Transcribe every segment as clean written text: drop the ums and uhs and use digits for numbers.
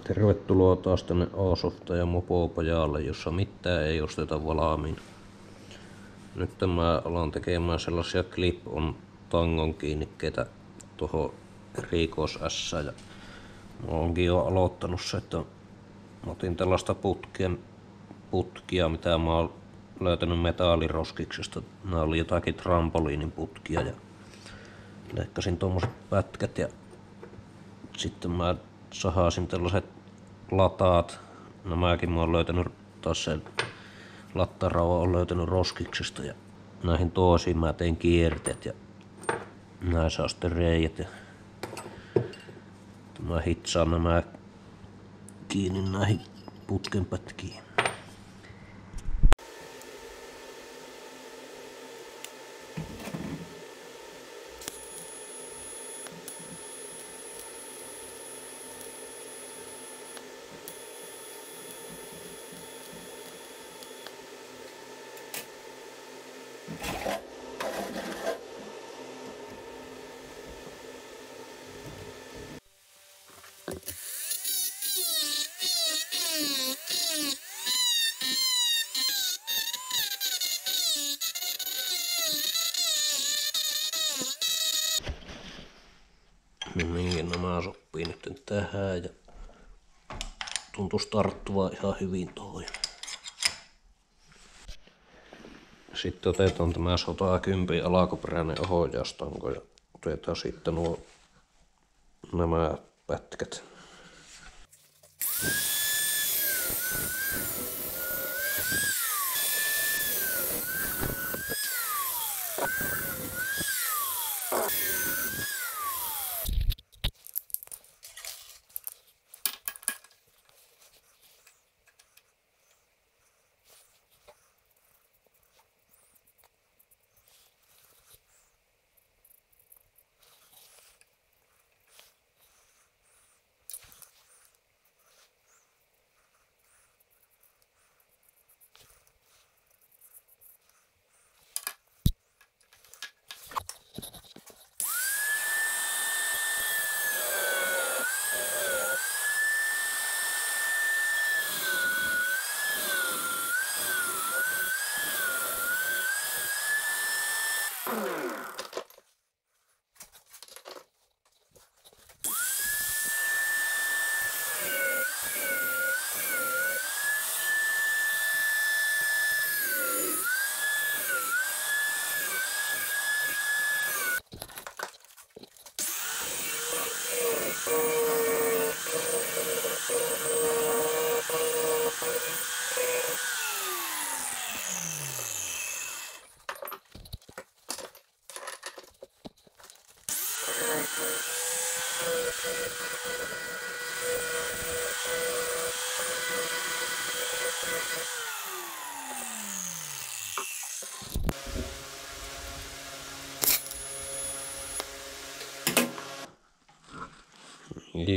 Tervetuloa taas tänne Aasofta ja Mopopojalle, jossa mitään ei osteta valmiina. Nyt mä alan tekemään sellaisia clip-on tangon kiinnikkeitä tuohon Ricoh S. Ja mä oonkin jo aloittanut se, että mä otin tällaista putkia, mitä mä oon löytänyt metalliroskiksesta. Nää oli jotakin trampoliinin putkia ja leikkasin tommoset pätkät ja sitten mä sahasin tällaiset lataat. Nämäkin mä oon löytänyt taas sen lattarauhan on löytänyt roskiksesta ja näihin toisiin mä tein kierteet ja näissä on sitten reijät ja mä hitsaan nämä kiinni näihin putkenpätkiin. No niin, nämä sopii nyt tähän ja tuntuisi tarttuvan ihan hyvin toi. Sitten otetaan tämä 110 alkuperäinen ohjaustanko ja otetaan sitten nämä pätkät.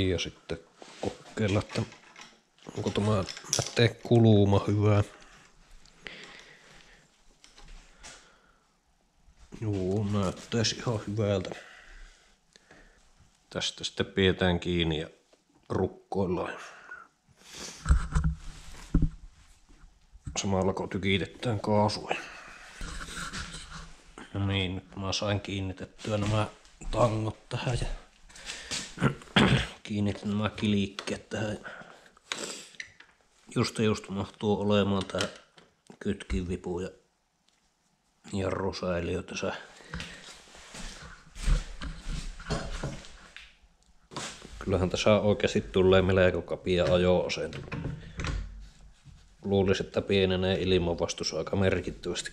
Ja sitten kokeilla, että onko tämä kuluma hyvä. Joo, näyttäisi ihan hyvältä. Tästä sitten pidetään kiinni ja rukkoillaan. Samalla kun tykitetään kaasua. No niin, nyt mä sain kiinnitettyä nämä tangot tähän ja kiinnitin nämä kilikkeet tähän. Just mahtuu olemaan tää kytkinvipu ja jarrusäiliö tässä. Kyllähän tässä oikeasti tulee melko kapea ajo-asento. Luulisin, että pienenee ilmanvastus aika merkittävästi.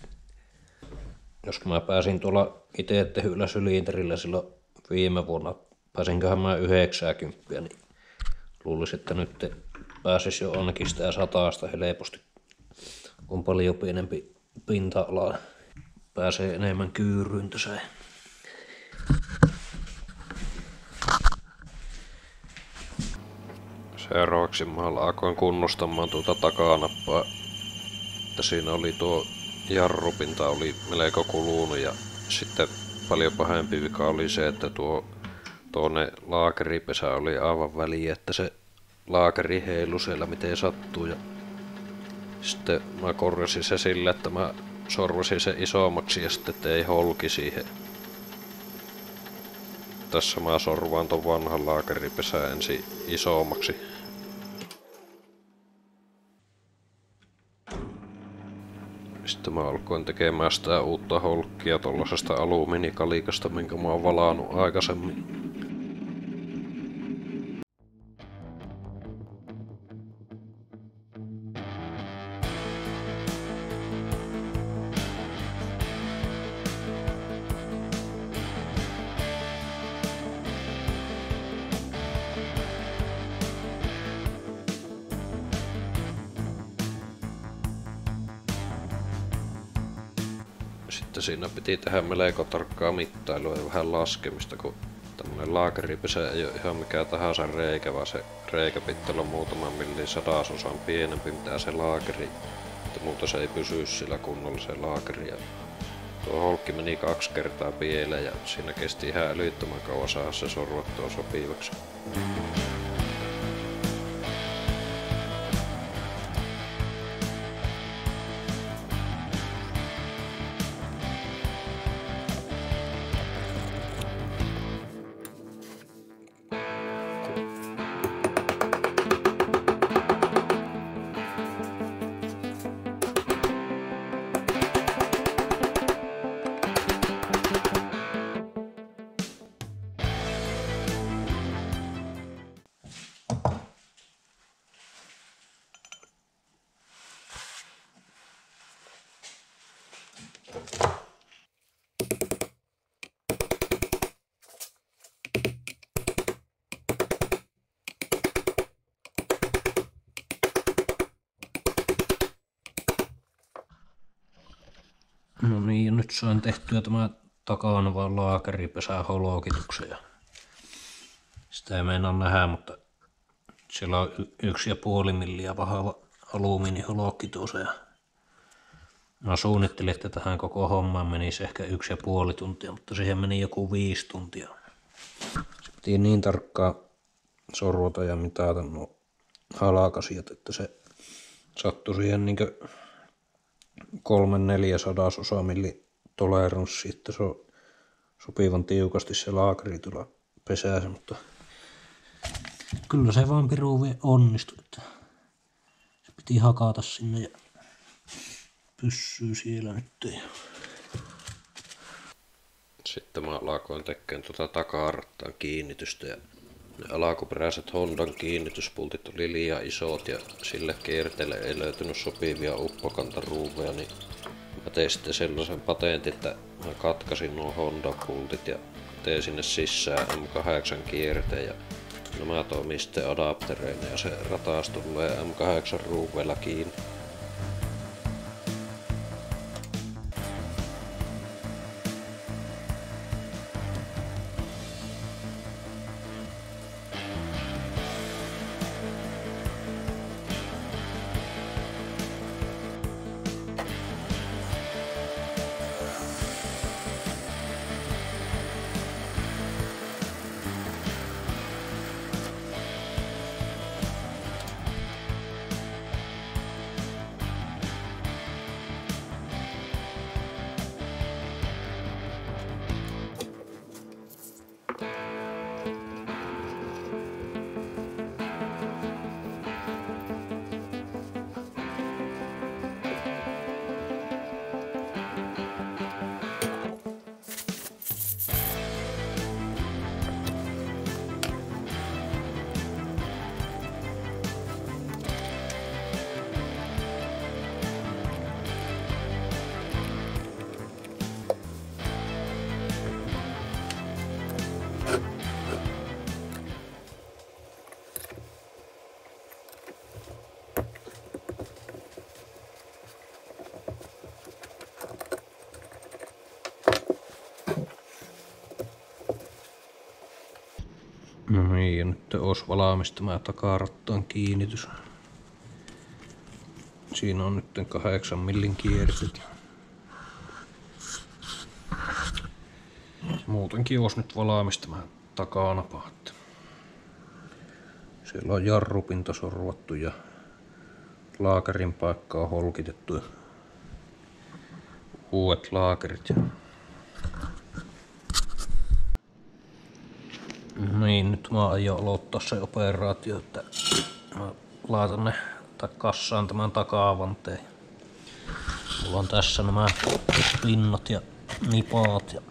Jos mä pääsin tuolla itse tehyllä sylinterillä silloin viime vuonna, pääsinköhän mä 90, niin luulisin, että nyt pääsis jo ainakin sitä 100 helposti. On paljon pienempi pinta-ala. Pääsee enemmän kyyryyn tässä. Seuraavaksi mä alkoin kunnostamaan tuota takanappaa. Että siinä oli tuo jarrupinta oli melko kulunut ja sitten paljon pahempi vika oli se, että tuonne laakeripesä oli aivan väliin, että se laakeri heilu siellä miten sattuu ja sitten mä korjasin se sillä, että mä sorvasin se isommaksi ja sitten tein holki siihen. Tässä mä sorvaan ton vanhan laakeripesän ensin isommaksi. Sitten mä alkoin tekemään sitä uutta holkkia tollasesta alumiinikalikasta, minkä mä oon valaannut aikaisemmin. Sitten siinä piti tehdä melko tarkkaa mittailua ja vähän laskemista, kun tämmönen laakeripesä ei oo ihan mikään tahansa reikä, vaan se reikä pitää olla muutaman millin sadasosan pienempi mitä se laakeri, että muuta se ei pysy sillä kunnolla se laakeri. Ja tuo holkki meni 2 kertaa pieleen ja siinä kesti ihan älyttömän kauan saada se sorvattua sopivaksi. No niin, ja nyt sain tehtyä tämä takana vaan laakeripesän holokituksen. Sitä ei meinaa nähdä, mutta siellä on 1,5 milliä vahva alumiiniholokki tuossa. Mä suunnittelin, että tähän koko hommaan menisi ehkä 1,5 tuntia, mutta siihen meni joku 5 tuntia. Se piti niin tarkkaan sorvata ja mitata nuo halakasiat, että se sattui siihen niinkö 3/4 milli toleranssi, että se on sopivan tiukasti se laakeri tulla pesäänsä, mutta kyllä se vaan piruun onnistui, että se piti hakata sinne ja pyssyy siellä nyt. Sitten mä alkoin tekemään tuota takarattaan kiinnitystä ja ne alkuperäiset Hondan kiinnityspultit oli liian isot ja sille kierteelle ei löytynyt sopivia uppokantaruuveja, niin mä tein sitten sellaisen patentin, että mä katkasin nuo Honda-pultit ja tein sinne sisään M8 kierteen ja nämä toimii sitten adaptereina ja se rataas tulee M8 ruuveilla kiinni. No niin, ja nyt olisi valmis tämä takarattaan kiinnitys. Siinä on nyt 8 millin kierteet. Muutenkin olisi nyt valmis tämä takanapa. Siellä on jarrupinta sorvattu ja laakerin paikka on holkitettu. Uudet laakerit. Niin, nyt mä aion aloittaa se operaatio, että mä laitan ne kassaan tämän taka-avanteen. Mulla on tässä nämä pinnat ja nipaat ja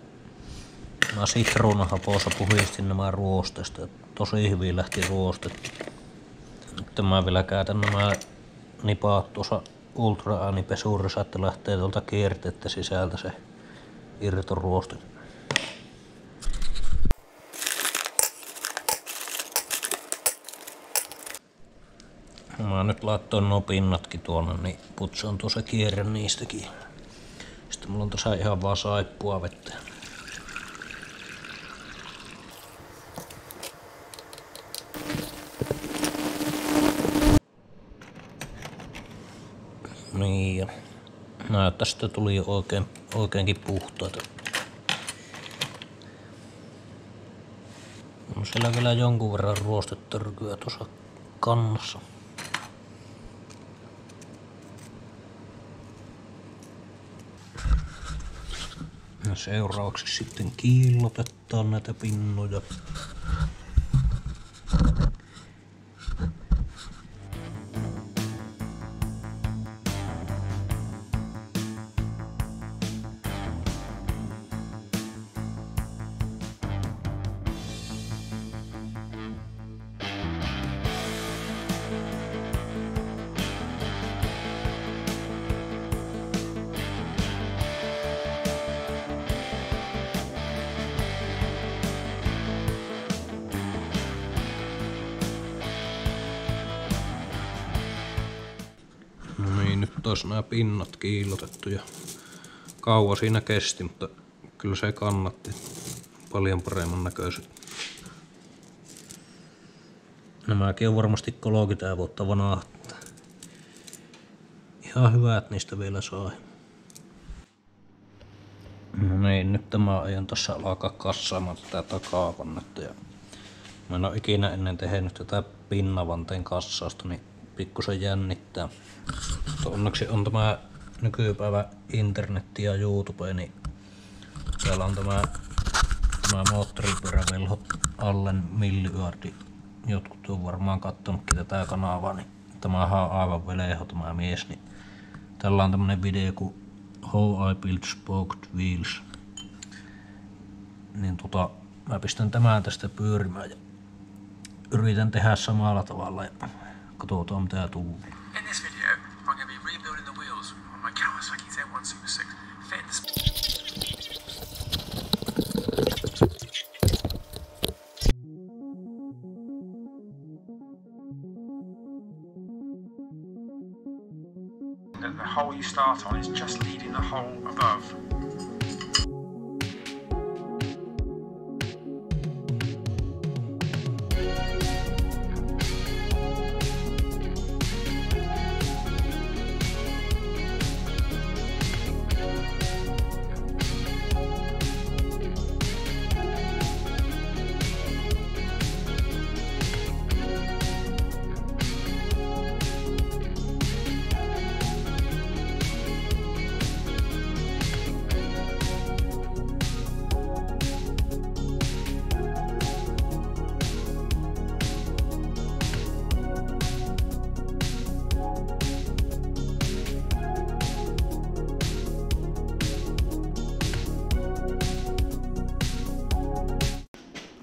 mä sitruunahapossa puhdistin nämä ruostesta. Tosi hyvin lähti ruostet. Nyt mä vielä käytän nämä nipaat tuossa ultra-äänipesurissa, että lähtee tuolta kierteettä sisältä se irtoruoste. Mä nyt laittoin nuo pinnatkin tuonne, niin putsoin tuossa kierre niistäkin. Sitten mulla on tässä ihan vaan saippua vettä. Niin ja näyttää, että tuli oikeinkin puhtaita. On siellä vielä jonkun verran ruostetörkyä tuossa kannassa. Ja seuraavaksi sitten kiillotetaan näitä pinnoja. No niin, nyt olisi nämä pinnat kiillotettu ja kauan siinä kesti, mutta kyllä se kannatti. Paljon paremman näköiset. Nämäkin on varmasti 30 vuotta vanhaa. Ihan hyvä, että niistä vielä sai. No niin, nyt mä aion tässä alkaa kassaamaan tätä taka-avannetta. Mä en ole ikinä ennen tehnyt tätä pinnavanteen kassausta, niin pikkusen jännittää. Mutta onneksi on tämä nykypäivä internetti ja YouTube, niin täällä on tämä moottoripyörävelho Allen Milliyardi. Jotkut on varmaan kattonutkin tätä kanavaa, niin tämähän on aivan veleho tämä mies. Niin tällä on tämmönen video kuin How I Built Spoked Wheels. Niin mä pistän tämän tästä pyörimään ja yritän tehdä samalla tavalla ja katsotaan mitä tulee. In this video, I'm going to be rebuilding the wheels on my Kawasaki Z1 Super 6 fitting the hole you start on is just leading the hole above.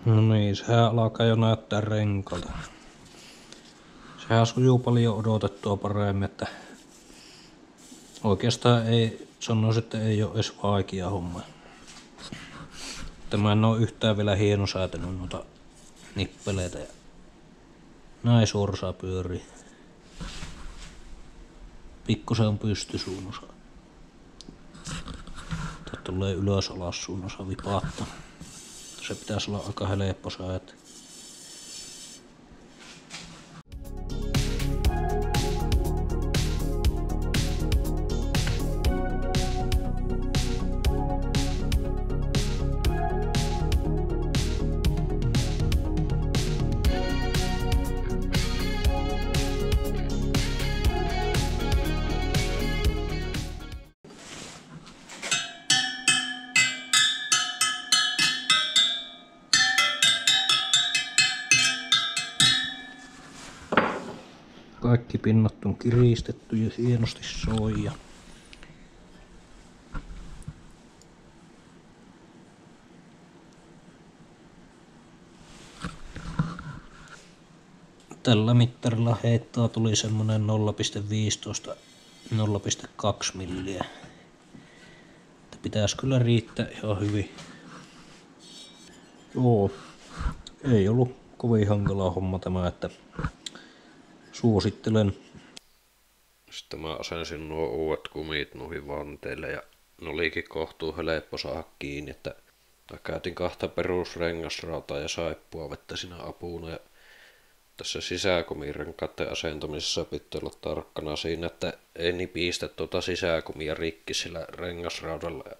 No niin, sehän alkaa jo näyttää renkalta. Sehän sujuu paljon odotettua paremmin, että oikeastaan ei sanoisi, että ei ole edes vaikea homma. Mä en oo yhtään vielä hienosäätänyt noita nippeleitä ja näin sorsaa pyörii. Pikkusen on pystysuunnossa. Tää tulee ylös alas suunnossa vipaattaa. Se pitäisi olla aika helppo säätää. Kaikki pinnat on kiristetty ja hienosti soi. Tällä mittarilla heittoa tuli semmonen 0,15–0,2 milliä. Pitäis kyllä riittää ihan hyvin. Joo, ei ollut kovin hankala homma tämä, että suosittelen. Sitten mä asensin nuo uudet kumit noihin vanteille ja ne olikin kohtuu helppo saada kiinni, että mä käytin 2 perusrengasrautaa ja saippua vettä siinä apuna. Ja tässä sisäkumirenkaiden asentamisessa pitää olla tarkkana siinä, että ei nipistä tuota sisäkumia rikki sillä rengasraudalla. Ja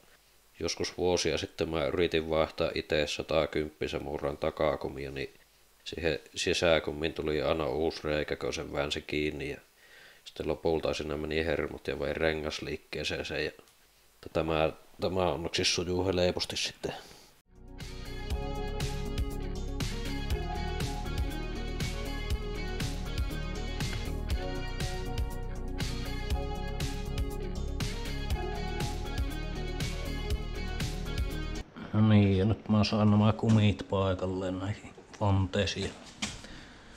joskus vuosia sitten mä yritin vaihtaa itse 110 murran takakumia, niin siihen sisäkumiin tuli aina uusi reikä, kun sen väänsi kiinni. Ja sitten lopulta siinä meni hermot ja vei rengasliikkeeseen sen. Ja tämä onneksi sujuu helposti sitten. No niin, ja nyt mä saan nämä kumit paikalleen näihin vanteisiin.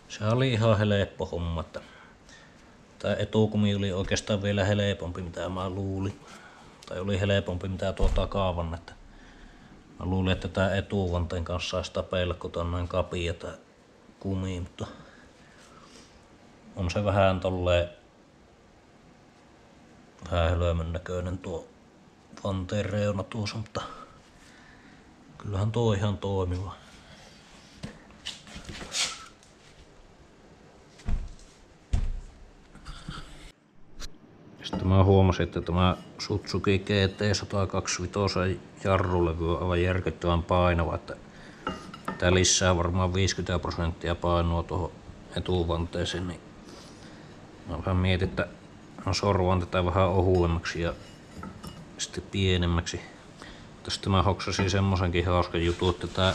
Se oli ihan helppo homma, että tää etukumi oli oikeastaan vielä helpompi mitä mä luulin. Tai oli helpompi mitä tuo takavanne. Mä luulin, että tää etuvanteen kanssa saisi tapeilla, kun tää on noin kapia tää kumi, mutta on se vähän tolleen vähän hölmön näköinen tuo vanteen reuna tuossa, mutta kyllähän tuo ihan toimiva. Sitten mä huomasin, että tämä Suzuki GT125 jarrulevy on aivan järkyttävän painava, että tää lisää varmaan 50% painoa tuohon etuvanteeseen, niin mä vähän mietin, että mä sorvaan tätä vähän ohuemmaksi ja sitten pienemmäksi. Sitten mä hoksasin semmosenkin hauskan jutun, että tää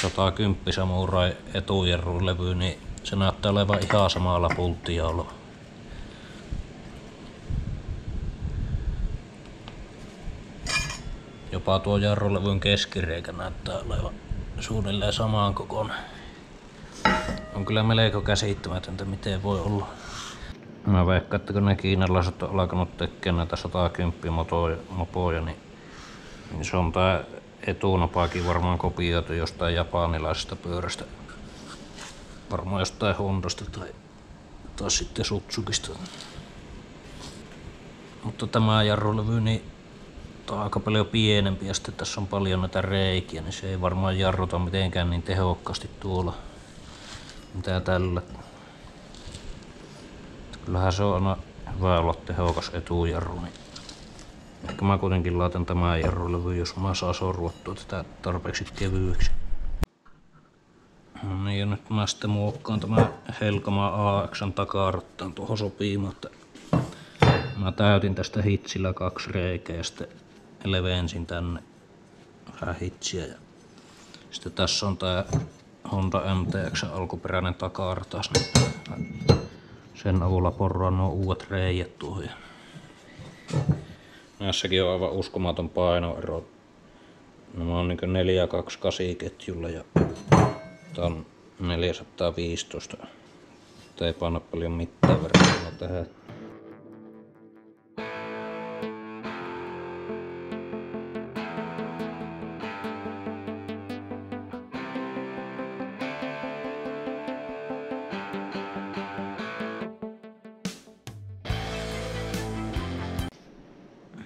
110 Samurai etujarrulevy, niin se näyttää olevan ihan samalla pulttijaolla. Jopa tuo jarrulevyn keskireikä näyttää olevan suunnilleen samaan kokoinen. On kyllä melko käsittämätöntä, miten voi olla. Mä veikkaan, että kun ne kiinalaiset on alkanut tekemään näitä 110 mopoja, niin se on tää etunapaakin varmaan kopioitu jostain japanilaisesta pyörästä. Varmaan jostain Hondasta tai sitten Suzukista. Mutta tämä jarrulevy, niin tää on aika paljon pienempi ja sitten tässä on paljon näitä reikiä, niin se ei varmaan jarruta mitenkään niin tehokkaasti tuolla mitä tällä. Kyllähän se on aina hyvä olla tehokas etujarru, niin ehkä mä kuitenkin laitan tämän jarrulevy, jos mä saan sorvattua tätä tarpeeksi kevyeksi. No niin, ja nyt mä sitten muokkaan tämän Helkama AX:n takarattaan tuohon sopimaan, että mä täytin tästä hitsillä 2 reikää ja sitten levensin tänne vähän hitsiä. Ja sitten tässä on tää Honda MTX alkuperäinen takaratas. Sen avulla porraan nuo uudet reijät tuohon. Näissäkin on aivan uskomaton painoero. Nämä on niin 428 ketjulla ja tää on 415. Tää ei paina paljon mitään verrattuna tähän.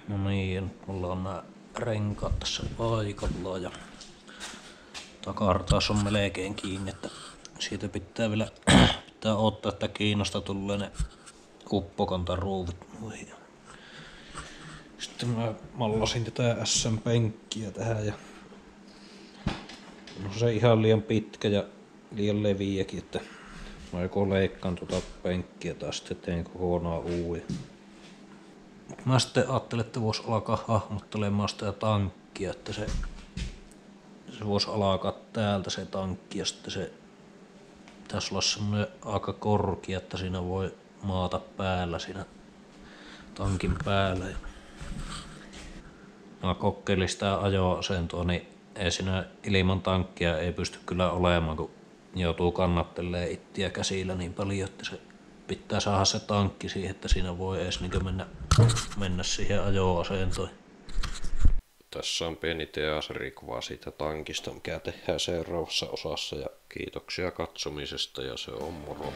No niin, nyt mulla on nää renkaat tässä paikallaan ja takarataas on melkein kiinni, että siitä pitää vielä odottaa, että Kiinasta tulee ne kuppokantaruuvit noihin. Sitten mä mallasin tätä SM-penkkiä tähän ja no se ihan liian pitkä ja liian leviäkin, että mä joko leikkaan tuota penkkiä tai sitten teen kokonaan uuden. Mä sitten ajattelin, että vois alkaa hahmottelemaan sitä tankkia, että se vois alkaa täältä se tankki ja sitten se pitäisi olla semmonen aika korkea, että siinä voi maata päällä siinä tankin päällä. Mä kokeilin sitä ajoasentoa, niin ei siinä ilman tankkia ei pysty kyllä olemaan, kun joutuu kannattelee ittiä käsillä niin paljon, että se pitää saada se tankki siihen, että siinä voi edes mennä siihen ajoasentoon. Tässä on pieni teaserikuva siitä tankista, mikä tehdään seuraavassa osassa, ja kiitoksia katsomisesta, ja se on moro.